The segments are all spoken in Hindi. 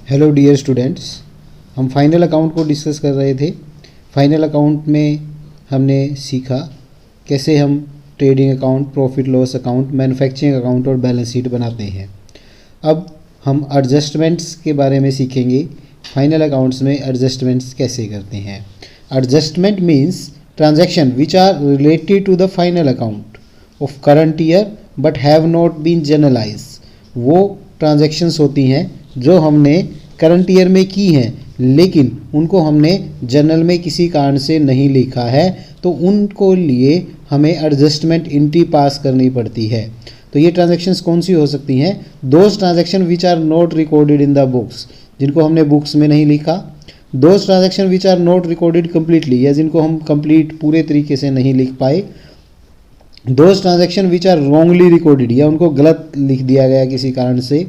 हेलो डियर स्टूडेंट्स, हम फाइनल अकाउंट को डिस्कस कर रहे थे। फाइनल अकाउंट में हमने सीखा कैसे हम trading account, profit loss account, manufacturing account और बैलेंस शीट बनाते हैं। अब हम एडजस्टमेंट्स के बारे में सीखेंगे। फाइनल अकाउंट्स में एडजस्टमेंट्स कैसे करते हैं। Adjustment means transaction which are related to the final account of current year but have not been journalise. वो ट्रांजैक्शंस होती हैं जो हमने करंट ईयर में की हैं लेकिन उनको हमने जनरल में किसी कारण से नहीं लिखा है, तो उनको लिए हमें एडजस्टमेंट एंट्री पास करनी पड़ती है। तो ये ट्रांजैक्शंस कौन सी हो सकती हैं? Those transaction which are not recorded in the books, जिनको हमने बुक्स में नहीं लिखा। Those transaction which are not recorded completely, या जिनको हम कंप्लीट पूरे तरीके से नहीं लिख पाए। Those transaction which are wrongly recorded, या उनको गलत लिख दिया गया किसी कारण से।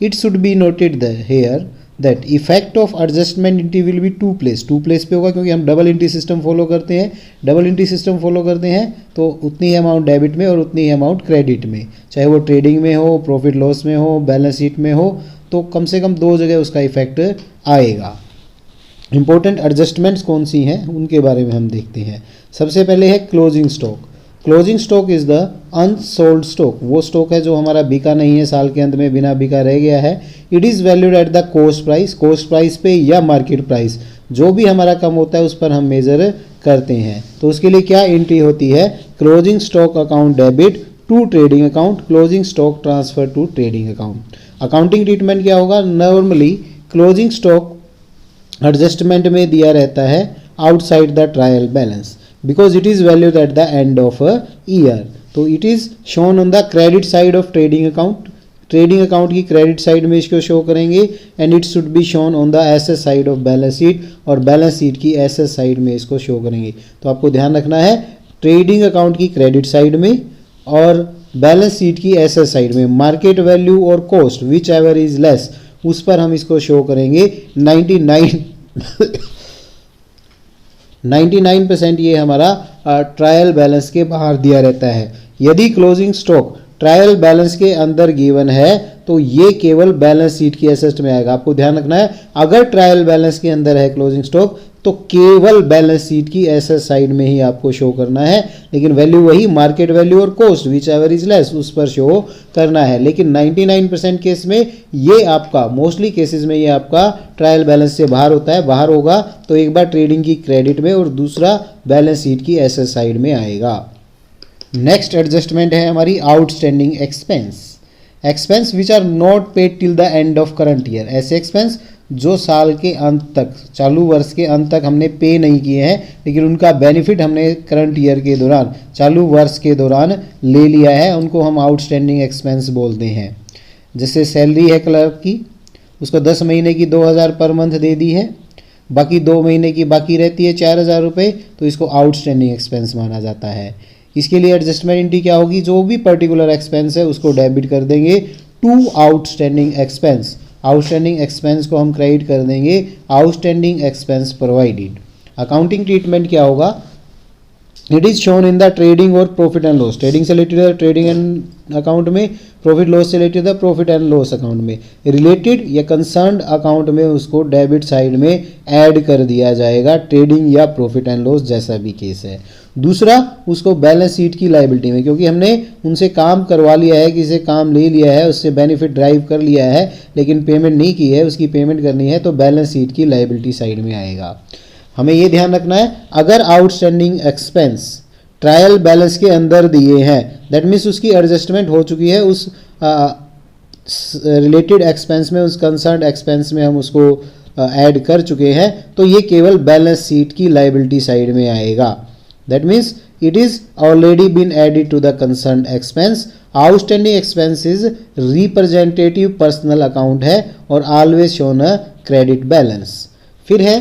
It should be noted here that effect of adjustment entry will be two place पे होगा, क्योंकि हम डबल एंट्री सिस्टम फॉलो करते हैं। डबल एंट्री सिस्टम फॉलो करते हैं तो उतनी ही अमाउंट डेबिट में और उतनी ही अमाउंट क्रेडिट में, चाहे वो ट्रेडिंग में हो, प्रॉफिट लॉस में हो, बैलेंस शीट में हो, तो कम से कम दो जगह उसका इफेक्ट आएगा। इंपॉर्टेंट एडजस्टमेंट्स कौन सी हैं उनके बारे में हम देखते हैं। सबसे पहले है closing stock. Closing stock is the unsold stock, वो स्टॉक है जो हमारा बिका नहीं है, साल के अंत में बिना बिका रह गया है। It is valued at the cost price पे या मार्केट प्राइस, जो भी हमारा कम होता है उस पर हम मेजर करते हैं। तो उसके लिए क्या एंट्री होती है? Closing stock account debit to trading account, closing stock transfer to trading account. Accounting treatment क्या होगा? नॉर्मली क्लोजिंग स्टॉक एडजस्टमेंट में दिया रहता है outside the trial balance because it is valued at the end of a year, तो it is shown on the credit side of trading account। Trading account की क्रेडिट साइड में इसको शो करेंगे and it should be shown on the asset side of balance sheet, और बैलेंस शीट की एसेट साइड में इसको शो करेंगे। तो आपको ध्यान रखना है ट्रेडिंग अकाउंट की क्रेडिट साइड में और बैलेंस शीट की एसेट साइड में मार्केट वैल्यू और cost which ever is less, उस पर हम इसको शो करेंगे 99% ये हमारा ट्रायल बैलेंस के बाहर दिया रहता है। यदि क्लोजिंग स्टॉक ट्रायल बैलेंस के अंदर गिवन है तो ये केवल बैलेंस शीट की एसेट में आएगा। आपको ध्यान रखना है, अगर ट्रायल बैलेंस के अंदर है क्लोजिंग स्टॉक तो केवल बैलेंस शीट की एसेट साइड में ही आपको शो करना है, लेकिन वैल्यू वही मार्केट वैल्यू और cost which ever is less उस पर शो करना है। लेकिन 99% केस में ये आपका, मोस्टली केसेस में ये आपका ट्रायल बैलेंस से बाहर होता है। बाहर होगा तो एक बार ट्रेडिंग की क्रेडिट में और दूसरा बैलेंस शीट की एसेट साइड में आएगा। नेक्स्ट एडजस्टमेंट है हमारी outstanding expense which are not paid till the end of current year. ऐसे एक्सपेंस जो साल के अंत तक, चालू वर्ष के अंत तक हमने पे नहीं किए हैं लेकिन उनका बेनिफिट हमने करंट ईयर के दौरान, चालू वर्ष के दौरान ले लिया है, उनको हम आउटस्टैंडिंग एक्सपेंस बोलते हैं। जैसे सैलरी है क्लर्क की, उसको 10 महीने की 2000 पर मंथ दे दी है, बाकी 2 महीने की बाकी रहती है 4000 रुपये, तो इसको आउटस्टैंडिंग एक्सपेंस माना जाता है। इसके लिए एडजस्टमेंट एंट्री क्या होगी? जो भी पर्टिकुलर एक्सपेंस है उसको डेबिट कर देंगे to outstanding expense. Outstanding expense को हम क्रेडिट कर देंगे outstanding expense provided. Accounting treatment क्या होगा? It is shown in the trading और प्रॉफिट एंड लॉस। ट्रेडिंग से रिलेटेड है ट्रेडिंग एंड अकाउंट में, प्रॉफिट लॉस से रिलेटेड है प्रॉफिट एंड लॉस अकाउंट में। रिलेटेड या कंसर्न्ड अकाउंट में उसको डेबिट साइड में ऐड कर दिया जाएगा, ट्रेडिंग या प्रॉफिट एंड लॉस जैसा भी केस है। दूसरा, उसको बैलेंस शीट की लायबिलिटी में, क्योंकि हमने उनसे काम करवा लिया है, किसी से काम ले लिया है, उससे बेनिफिट ड्राइव कर लिया है लेकिन पेमेंट नहीं की है, उसकी पेमेंट करनी है, तो बैलेंस शीट की लायबिलिटी साइड में आएगा। हमें ये ध्यान रखना है, अगर आउटस्टैंडिंग एक्सपेंस ट्रायल बैलेंस के अंदर दिए हैं दैट मीन्स उसकी एडजस्टमेंट हो चुकी है, उस रिलेटेड एक्सपेंस में, उस कंसर्न एक्सपेंस में हम उसको ऐड कर चुके हैं, तो ये केवल बैलेंस शीट की लायबिलिटी साइड में आएगा। That means it is already been added to the concern expense. Outstanding expense is representative personal account है और always shown a credit balance. फिर है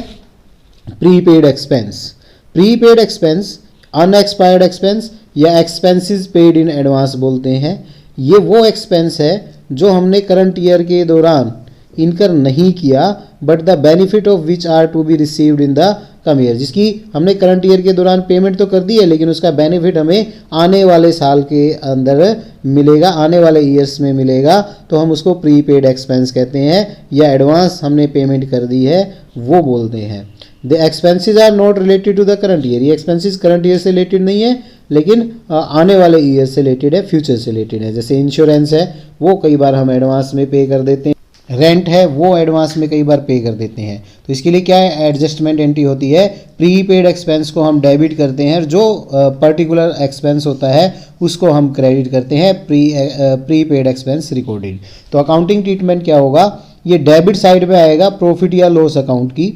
prepaid expense. Prepaid expense unexpired expense या एक्सपेंसेस पेड इन एडवांस बोलते हैं। ये वो एक्सपेंस है जो हमने करंट ईयर के दौरान इनकर नहीं किया, but the benefit of which are to be received in the come year, जिसकी हमने करंट ईयर के दौरान पेमेंट तो कर दी है लेकिन उसका बेनिफिट हमें आने वाले साल के अंदर मिलेगा, आने वाले ईयर्स में मिलेगा, तो हम उसको प्रीपेड एक्सपेंस कहते हैं, या एडवांस हमने पेमेंट कर दी है वो बोलते हैं। The expenses are not related to the current year, ये एक्सपेंसेस करंट ईयर से रिलेटेड नहीं है लेकिन आने वाले ईयर से रिलेटेड है, फ्यूचर से रिलेटेड है। जैसे इंश्योरेंस है वो कई बार हम एडवांस में पे कर देते हैं, रेंट है वो एडवांस में कई बार पे कर देते हैं, तो इसके लिए क्या है, एडजस्टमेंट एंट्री होती है। प्रीपेड एक्सपेंस को हम डेबिट करते हैं, जो पर्टिकुलर एक्सपेंस होता है उसको हम क्रेडिट करते हैं, प्रीपेड एक्सपेंस रिकॉर्डेड। तो अकाउंटिंग ट्रीटमेंट क्या होगा, ये डेबिट साइड में आएगा प्रॉफिट या लॉस अकाउंट की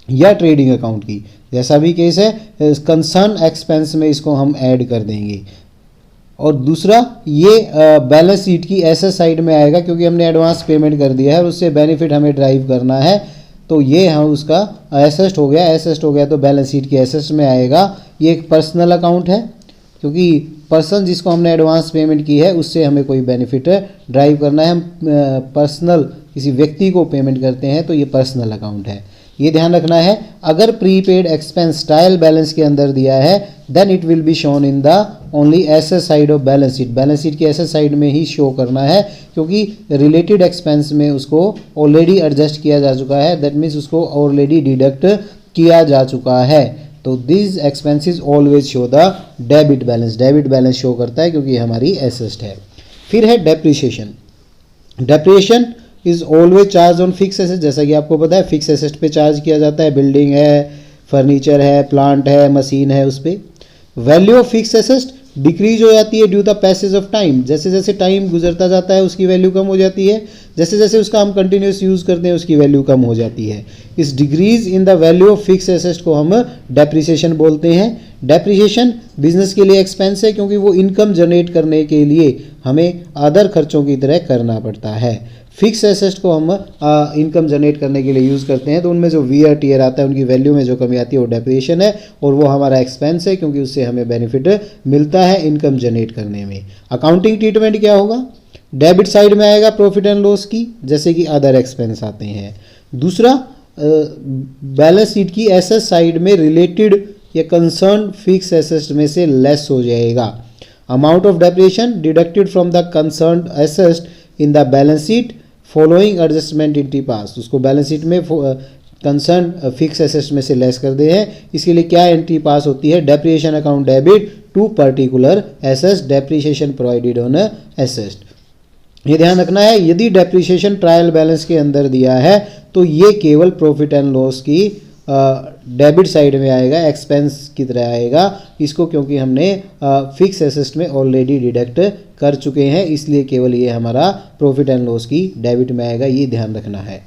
या ट्रेडिंग अकाउंट की, जैसा भी केस है कंसर्न एक्सपेंस में इसको हम ऐड कर देंगे। और दूसरा ये बैलेंस शीट की एसेट साइड में आएगा, क्योंकि हमने एडवांस पेमेंट कर दिया है और उससे बेनिफिट हमें ड्राइव करना है, तो ये हम उसका एसेट हो गया तो बैलेंस शीट की एसेट में आएगा। ये एक पर्सनल अकाउंट है, क्योंकि पर्सन जिसको हमने एडवांस पेमेंट की है उससे हमें कोई बेनिफिट ड्राइव करना है, हम पर्सनल किसी व्यक्ति को पेमेंट करते हैं तो ये पर्सनल अकाउंट है, ये ध्यान रखना है। अगर प्रीपेड एक्सपेंस ट्रायल बैलेंस के अंदर दिया है then it will be shown in the only asset side of balance sheet, balance sheet की एसेट साइड में ही शो करना है, क्योंकि रिलेटेड एक्सपेंस में उसको ऑलरेडी एडजस्ट किया जा चुका है, दैट मीन्स उसको ऑलरेडी डिडक्ट किया जा चुका है। तो this expenses always show the debit balance show करता है क्योंकि हमारी एसेट है। फिर है depreciation, depreciation is always charge on fix asset, जैसा कि आपको पता है फिक्स एसेट पे चार्ज किया जाता है, बिल्डिंग है, फर्नीचर है, प्लांट है, मशीन है, उस पर value of fix asset decrease हो जाती है due the passage of time, जैसे जैसे टाइम गुजरता जाता है उसकी वैल्यू कम हो जाती है, जैसे जैसे उसका हम कंटिन्यूस यूज़ करते हैं उसकी वैल्यू कम हो जाती है। इस decrease in the value of fix asset को हम डेप्रिसिएशन बोलते हैं। डेप्रिसिएशन बिजनेस के लिए एक्सपेंस है, क्योंकि वो इनकम जनरेट करने के लिए हमें अदर खर्चों की तरह करना पड़ता है। फिक्स एसेट को हम इनकम जनरेट करने के लिए यूज़ करते हैं, तो उनमें जो वियर टीयर आता है उनकी वैल्यू में जो कमी आती है वो डेप्रिसिएशन है, और वो हमारा एक्सपेंस है क्योंकि उससे हमें बेनिफिट मिलता है इनकम जनरेट करने में। अकाउंटिंग ट्रीटमेंट क्या होगा, डेबिट साइड में आएगा प्रॉफिट एंड लॉस की, जैसे कि अदर एक्सपेंस आते हैं। दूसरा बैलेंस शीट की एसेट साइड में रिलेटेड या कंसर्न फिक्स एसेट में से लेस हो जाएगा। Amount of depreciation deducted from the concern asset in the balance sheet following adjustment entry पास, उसको बैलेंस शीट में कंसर्न फिक्स एसेट में से लेस कर दे हैं। इसके लिए क्या एंट्री पास होती है, depreciation account debit to particular asset, depreciation provided on asset. ये ध्यान रखना है, यदि डेप्रिसिएशन ट्रायल बैलेंस के अंदर दिया है तो ये केवल प्रॉफिट एंड लॉस की डेबिट साइड में आएगा, एक्सपेंस की तरह आएगा इसको, क्योंकि हमने फिक्स एसेट में ऑलरेडी डिडक्ट कर चुके हैं, इसलिए केवल ये हमारा प्रॉफिट एंड लॉस की डेबिट में आएगा, ये ध्यान रखना है।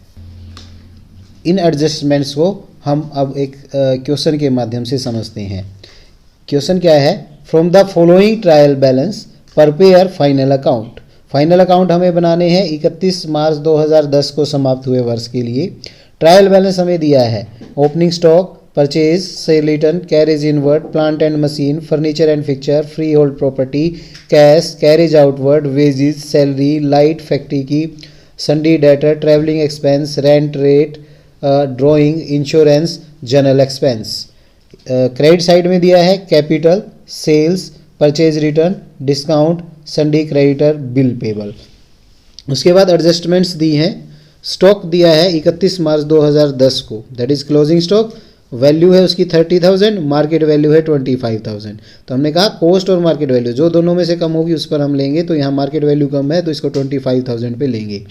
इन एडजस्टमेंट्स को हम अब एक क्वेश्चन के माध्यम से समझते हैं। क्वेश्चन क्या है, from the following trial balance prepare final account. Final account हमें बनाने हैं 31 मार्च 2010 को समाप्त हुए वर्ष के लिए। ट्रायल बैलेंस हमें दिया है, opening stock, purchase, sale return, carriage inward, plant and machine, furniture and fixture, freehold property, cash, carriage outward, wages, salary, light, factory की, sundry debtor, travelling expense, rent rate, drawing, insurance, general expense. Credit side में दिया है capital, sales, purchase return, discount, sundry creditor, bill payable. उसके बाद एडजस्टमेंट्स दी हैं, स्टॉक दिया है 31 मार्च 2010 को, that is closing stock, value है उसकी 30,000, मार्केट वैल्यू है 25,000। तो हमने कहा कॉस्ट और मार्केट वैल्यू जो दोनों में से कम होगी उस पर हम लेंगे, तो यहाँ मार्केट वैल्यू कम है तो इसको 25,000 पे लेंगे।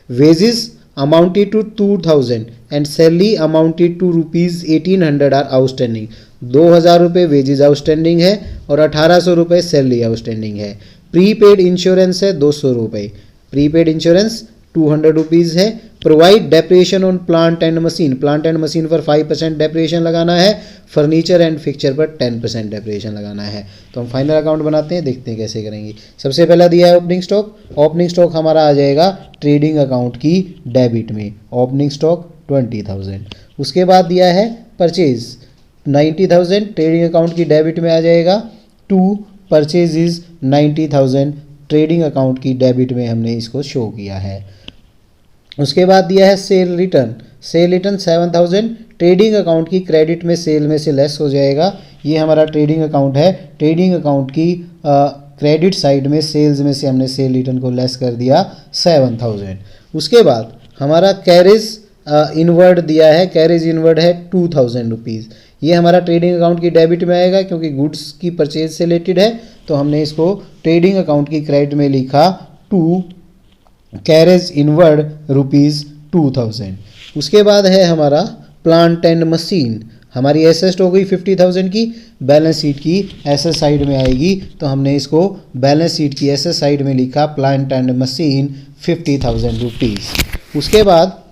Wages amounted to 2,000 and salary amounted to ₹1800 are outstanding. 2,000 रुपये वेजेज आउटस्टैंडिंग है और 1,800 रुपये सैलरी आउटस्टैंडिंग है। प्रीपेड इंश्योरेंस है 200 रुपये, प्रीपेड इंश्योरेंस 200 रुपीज़ है। Provide depreciation on plant and machine, plant and machine पर 5% डेप्रिसिएशन लगाना है, फर्नीचर एंड फिक्चर पर 10% डेप्रिसिएशन लगाना है। तो हम फाइनल अकाउंट बनाते हैं, देखते हैं कैसे करेंगे। सबसे पहला दिया है ओपनिंग स्टॉक, ओपनिंग स्टॉक हमारा आ जाएगा ट्रेडिंग अकाउंट की डेबिट में, ओपनिंग स्टॉक 20,000। उसके बाद दिया है परचेज 90,000, ट्रेडिंग अकाउंट की डेबिट में आ जाएगा। To purchase is 90,000, trading account की डेबिट में हमने इसको शो किया है। उसके बाद दिया है cell return. Cell return 7000 trading account की क्रेडिट में सेल में से लेस हो जाएगा। ये हमारा ट्रेडिंग अकाउंट है। ट्रेडिंग अकाउंट की क्रेडिट साइड में सेल्स में से हमने सेल रिटर्न को लेस कर दिया 7000। उसके बाद हमारा कैरेज इनवर्ड दिया है। कैरेज इनवर्ड है 2000 रुपीज़। ये हमारा ट्रेडिंग अकाउंट की डेबिट में आएगा क्योंकि गुड्स की परचेज से रिलेटेड है, तो हमने इसको ट्रेडिंग अकाउंट की क्रेडिट में लिखा टू कैरेज इनवर्ड रुपीज़ 2000। उसके बाद है हमारा प्लांट एंड मशीन। हमारी एसेट हो गई 50,000 की, बैलेंस शीट की एसेट साइड में आएगी, तो हमने इसको बैलेंस शीट की एसेट साइड में लिखा प्लांट एंड मशीन 50,000 रुपीज़। उसके बाद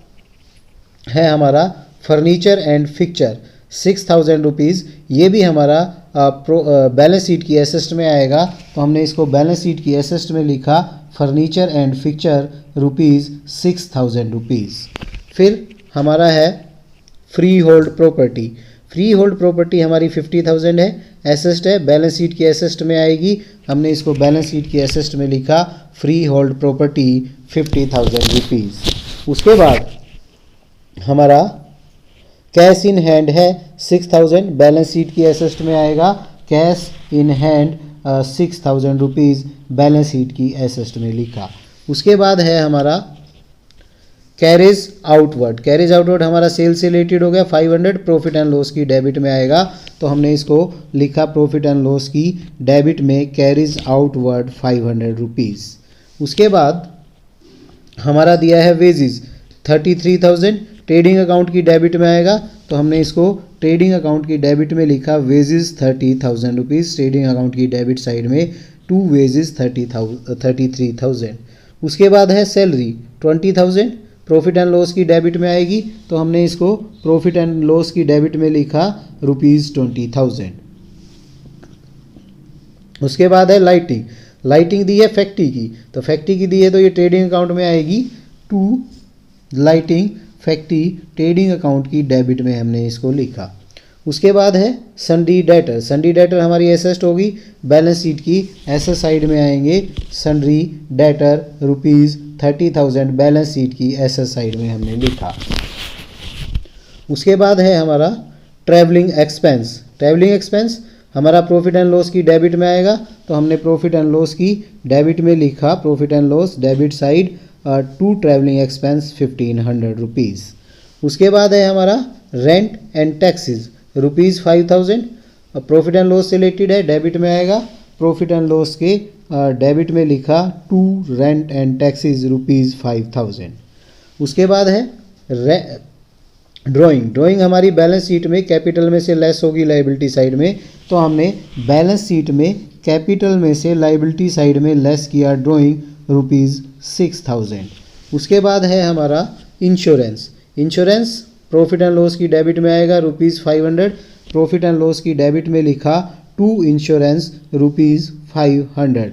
है हमारा फर्नीचर एंड फिक्चर 6,000 रुपीज़। ये भी हमारा बैलेंस शीट की एसेट में आएगा, तो हमने इसको बैलेंस शीट की एसेट में लिखा furniture and fixture rupees 6,000 rupees. फिर हमारा है freehold property. Freehold property हमारी 50,000 है, एसेट है, बैलेंस शीट की एसेट में आएगी। हमने इसको बैलेंस शीट की एसेट में लिखा फ्री होल्ड प्रॉपर्टी 50,000 रुपीज़। उसके बाद हमारा कैश इन हैंड है 6,000, बैलेंस शीट की एसेट में आएगा। Cash in hand 6,000 rupees balance sheet की एसेट में लिखा। उसके बाद है हमारा कैरेज आउटवर्ड। कैरेज आउटवर्ड हमारा सेल से रिलेटेड हो गया 500, प्रॉफिट एंड लॉस की डेबिट में आएगा, तो हमने इसको लिखा प्रॉफिट एंड लॉस की डेबिट में कैरेज आउटवर्ड 500 रुपीज़। उसके बाद हमारा दिया है वेजेस 33,000, ट्रेडिंग अकाउंट की डेबिट में आएगा, तो हमने इसको ट्रेडिंग अकाउंट की डेबिट में लिखा वेजेस 30,000 रुपीज़। ट्रेडिंग अकाउंट की डेबिट साइड में टू वेजेस 33,000। उसके बाद है सैलरी 20,000, प्रॉफिट एंड लॉस की डेबिट में आएगी, तो हमने इसको प्रॉफिट एंड लॉस की डेबिट में लिखा रुपीज़ 20,000। उसके बाद है लाइटिंग। लाइटिंग दी है फैक्ट्री की, तो फैक्ट्री की दी है तो ये ट्रेडिंग अकाउंट में आएगी। To lighting factory trading account की डेबिट में हमने इसको लिखा। उसके बाद है सन्डी डेटर। सन्डी डेटर हमारी एसेट होगी, बैलेंस शीट की एसेट साइड में आएंगे sundry debtor rupees 30,000 balance sheet की एसेट साइड में हमने लिखा। उसके बाद है हमारा ट्रैवलिंग एक्सपेंस। ट्रैवलिंग एक्सपेंस हमारा प्रॉफिट एंड लॉस की डेबिट में आएगा, तो हमने प्रॉफिट एंड लॉस की डेबिट में लिखा profit and loss debit side to travelling expense 1,500 rupees. उसके बाद है हमारा rent and taxes rupees 5,000, profit and loss से रिलेटेड है, डेबिट में आएगा। प्रॉफिट एंड लॉस के डेबिट में लिखा to rent and taxes rupees 5,000। उसके बाद है ड्राइंग। ड्राइंग हमारी बैलेंस शीट में कैपिटल में से लेस होगी लाइबिलिटी साइड में, तो हमने बैलेंस शीट में कैपिटल में से लाइबिलिटी साइड में लेस किया ड्राइंग रुपीज़ 6,000। उसके बाद है हमारा insurance. Insurance profit and loss की डेबिट में आएगा रुपीज़ 500, प्रॉफिट एंड लॉस की डेबिट में लिखा टू इंश्योरेंस रुपीज़ 500।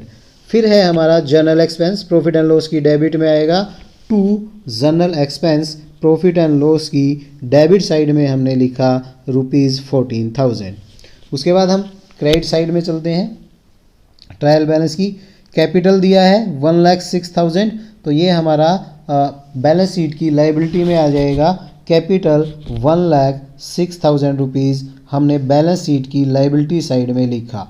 फिर है हमारा general expense, profit and loss की डेबिट में आएगा to general expense, profit and loss की डेबिट साइड में हमने लिखा रुपीज़ 14,000। उसके बाद हम क्रेडिट साइड में चलते हैं। ट्रायल बैलेंस की कैपिटल दिया है 1,06,000, तो ये हमारा बैलेंस शीट की लाइबिलिटी में आ जाएगा। कैपिटल 1,06,000 रुपीज़ हमने बैलेंस शीट की लाइबिलिटी साइड में लिखा।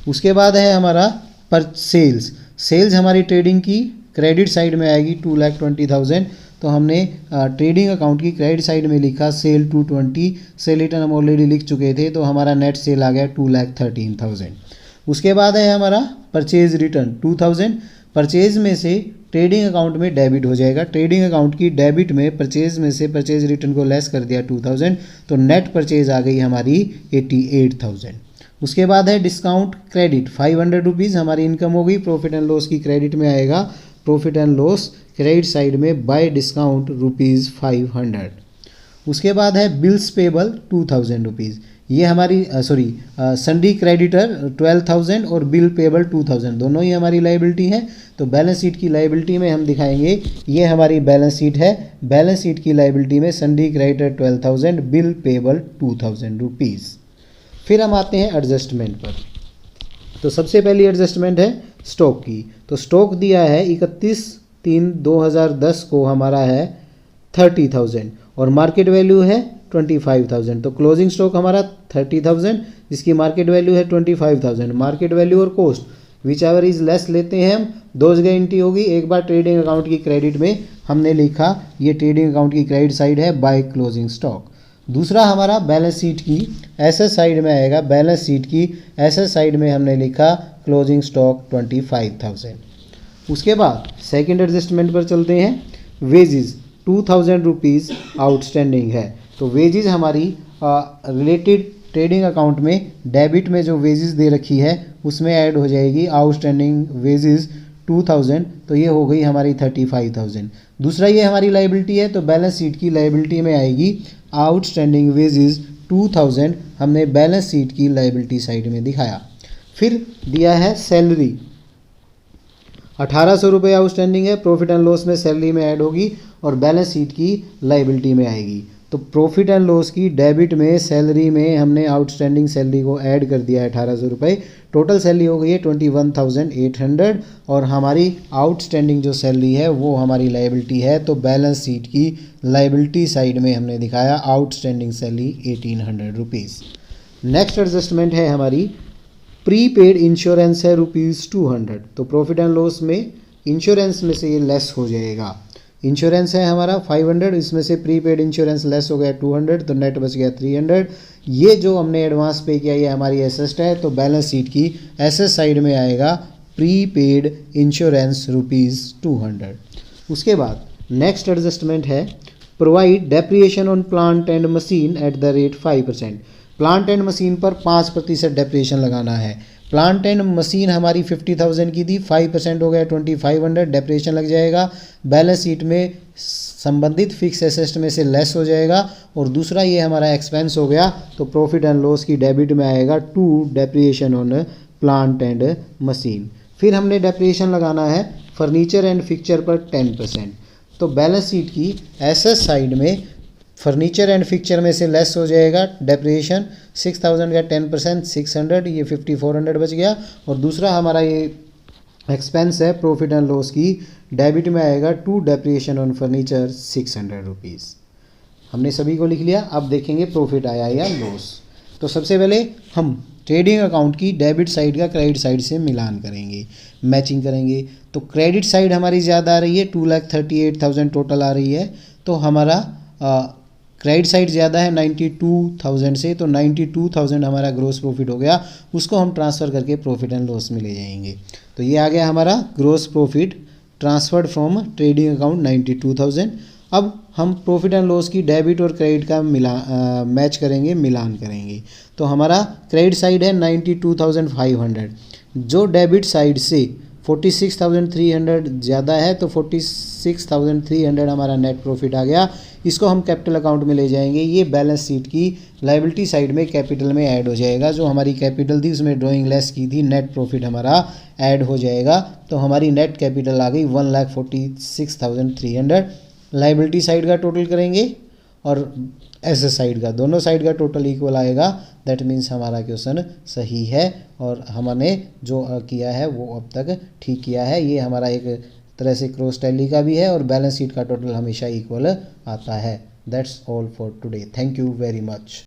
उसके बाद है हमारा पर सेल्स। सेल्स हमारी ट्रेडिंग की क्रेडिट साइड में आएगी 2,20,000, तो हमने ट्रेडिंग अकाउंट की क्रेडिट साइड में लिखा सेल 220। सेल रिटर्न हम ऑलरेडी लिख चुके थे, तो हमारा नेट सेल आ गया 2,13,000। उसके बाद है हमारा परचेज रिटर्न 2,000। परचेज में से ट्रेडिंग अकाउंट में डेबिट हो जाएगा। ट्रेडिंग अकाउंट की डेबिट में परचेज में से परचेज रिटर्न को लेस कर दिया 2,000, तो नेट परचेज आ गई हमारी 88,000। उसके बाद है डिस्काउंट क्रेडिट 500 रुपीज़ हमारी इनकम हो गई। प्रॉफिट एंड लॉस की क्रेडिट में आएगा, profit and loss credit side में बाय डिस्काउंट रुपीज़ 500। उसके बाद है बिल्स पेबल 2,000 रुपीज़। ये हमारी सन्डी क्रेडिटर 12,000 और बिल पेबल 2,000 दोनों ही हमारी लाइबिलिटी है। तो बैलेंस शीट की लाइबिलिटी में हम दिखाएंगे, ये हमारी बैलेंस शीट है। बैलेंस शीट की लाइबिलिटी में सन्डी क्रेडिटर 12,000, बिल पेबल 2,000 रुपीज़। फिर हम आते हैं एडजस्टमेंट पर। तो सबसे पहली एडजस्टमेंट है स्टॉक की। तो स्टॉक दिया है 31/3/2010 को हमारा है 30,000 और मार्केट वैल्यू है 25,000। तो क्लोजिंग स्टॉक हमारा 30,000 जिसकी मार्केट वैल्यू है 25,000। मार्केट वैल्यू और cost which ever is less लेते हैं हम, दोज गारंटी होगी। एक बार ट्रेडिंग अकाउंट की क्रेडिट में हमने लिखा ये ट्रेडिंग अकाउंट की क्रेडिट साइड है बाय क्लोजिंग स्टॉक। दूसरा हमारा बैलेंस शीट की एसेट साइड में आएगा। बैलेंस शीट की एसेट साइड में हमने लिखा क्लोजिंग स्टॉक 25,000। उसके बाद सेकंड एडजस्टमेंट पर चलते हैं। वेजेस 2,000 रुपीज़ आउटस्टैंडिंग है, तो वेजेस हमारी रिलेटेड ट्रेडिंग अकाउंट में डेबिट में जो वेजेस दे रखी है उसमें ऐड हो जाएगी आउटस्टैंडिंग वेजेस 2,000, तो ये हो गई हमारी 35,000। दूसरा ये हमारी लाइबिलिटी है, तो बैलेंस शीट की लाइबिलिटी में आएगी आउटस्टैंडिंग वेजेस 2,000, हमने बैलेंस शीट की लाइबिलिटी साइड में दिखाया। फिर दिया है सैलरी 1,800 रुपये आउटस्टैंडिंग है, प्रॉफिट एंड लॉस में सैलरी में ऐड होगी और बैलेंस शीट की लाइबिलिटी में आएगी। तो प्रॉफिट एंड लॉस की डेबिट में सैलरी में हमने आउटस्टैंडिंग सैलरी को ऐड कर दिया है 1,800 रुपये। टोटल सैलरी हो गई है 21,800 और हमारी आउटस्टैंडिंग जो सैलरी है वो हमारी लाइबिलिटी है। तो बैलेंस शीट की लाइबिलिटी साइड में हमने दिखाया outstanding salary 1,800 rupees. Next adjustment है हमारी प्रीपेड इंश्योरेंस है ₹200, तो प्रॉफिट एंड लॉस में इंश्योरेंस में से ये लेस हो जाएगा। इंश्योरेंस है हमारा 500, इसमें से प्रीपेड इंश्योरेंस लेस हो गया 200, तो नेट बच गया 300। ये जो हमने एडवांस पे किया ये हमारी एसेट है, तो बैलेंस शीट की एसेट साइड में आएगा प्रीपेड इंश्योरेंस ₹200। उसके बाद नेक्स्ट एडजस्टमेंट है provide depreciation on plant and machine at the rate 5%। Plant and machine पर 5% डेप्रिएशन लगाना है। प्लांट एंड मशीन हमारी 50,000 की थी, 5% हो गया 2,500, डेप्रिएशन लग जाएगा। बैलेंस शीट में संबंधित फिक्स एसेट में से लेस हो जाएगा। और दूसरा ये हमारा एक्सपेंस हो गया, तो प्रॉफिट एंड लॉस की डेबिट में आएगा 2 डेप्रिएशन ऑन प्लांट एंड मशीन। फिर हमने डेप्रिएशन लगाना है फर्नीचर एंड फिक्चर पर 10%। तो बैलेंस शीट की एसेट साइड में फर्नीचर एंड फिक्चर में से लेस हो जाएगा डेप्रिएशन 6,000 का 10% 600, ये 5,400 बच गया। और दूसरा हमारा ये एक्सपेंस है प्रॉफिट एंड लॉस की डेबिट में आएगा 2 डेप्रिएशन ऑन फर्नीचर 600 रुपीज़। हमने सभी को लिख लिया। अब देखेंगे प्रॉफिट आया या लॉस। तो सबसे पहले हम ट्रेडिंग अकाउंट की डेबिट साइड का क्रेडिट साइड से मिलान करेंगे, मैचिंग करेंगे। तो क्रेडिट साइड हमारी ज़्यादा आ रही है, 2,38,000 टोटल आ रही है, तो हमारा क्रेडिट साइड ज़्यादा है 92,000 से, तो 92,000 हमारा ग्रोस प्रॉफिट हो गया। उसको हम ट्रांसफ़र करके प्रॉफिट एंड लॉस में ले जाएंगे। तो ये आ गया हमारा gross profit transferred from trading account 92,000। अब हम प्रॉफिट एंड लॉस की डेबिट और क्रेडिट का मैच करेंगे, मिलान करेंगे। तो हमारा क्रेडिट साइड है 92,500, जो डेबिट साइड से 46,300 ज़्यादा है, तो 46,300 हमारा नेट प्रॉफिट आ गया। इसको हम कैपिटल अकाउंट में ले जाएंगे। ये बैलेंस शीट की लायबिलिटी साइड में कैपिटल में ऐड हो जाएगा। जो हमारी कैपिटल थी उसमें ड्राइंग लेस की थी, नेट प्रॉफिट हमारा ऐड हो जाएगा। तो हमारी नेट कैपिटल आ गई 1,46,300। लायबिलिटी साइड का टोटल करेंगे और एसेट साइड का, दोनों साइड का टोटल इक्वल आएगा। दैट मीन्स हमारा क्वेश्चन सही है और हमने जो किया है वो अब तक ठीक किया है। ये हमारा एक तरह से क्रॉस टैली का भी है और बैलेंस शीट का टोटल हमेशा इक्वल आता है। That's all for today. Thank you very much.